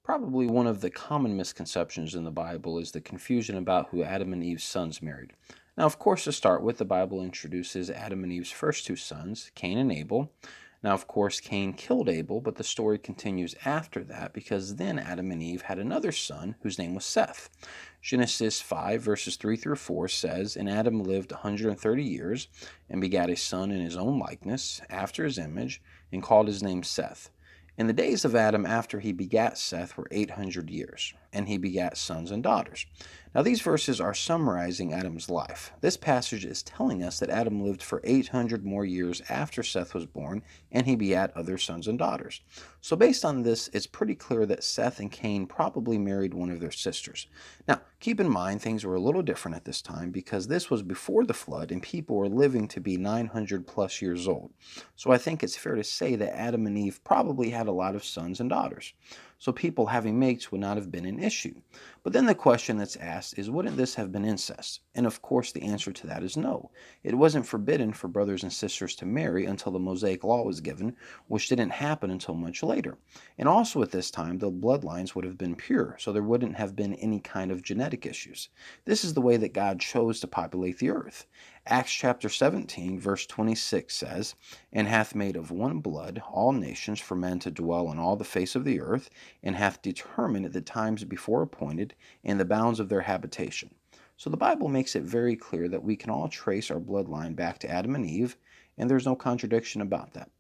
Probably one of the common misconceptions in the Bible is the confusion about who Adam and Eve's sons married. Now, of course, to start with, the Bible introduces Adam and Eve's first two sons, Cain and Abel. Now, of course, Cain killed Abel, but the story continues after that because then Adam and Eve had another son whose name was Seth. Genesis 5, verses 3 through 4 says, And Adam lived 130 years and begat a son in his own likeness, after his image, and called his name Seth. And the days of Adam after he begat Seth were 800 years, and he begat sons and daughters. Now, these verses are summarizing Adam's life. This passage is telling us that Adam lived for 800 more years after Seth was born, and he begat other sons and daughters. So, based on this, it's pretty clear that Seth and Cain probably married one of their sisters. Now, keep in mind things were a little different at this time because this was before the flood, and people were living to be 900 plus years old. So I think it's fair to say that Adam and Eve probably had a lot of sons and daughters. So people having mates would not have been an issue. But then the question that's asked is, wouldn't this have been incest? And of course the answer to that is no. It wasn't forbidden for brothers and sisters to marry until the Mosaic Law was given, which didn't happen until much later. And also at this time, the bloodlines would have been pure, so there wouldn't have been any kind of genetic issues. This is the way that God chose to populate the earth. Acts chapter 17, verse 26 says, And hath made of one blood all nations for men to dwell on all the face of the earth, and hath determined the times before appointed, and the bounds of their habitation. So the Bible makes it very clear that we can all trace our bloodline back to Adam and Eve, and there's no contradiction about that.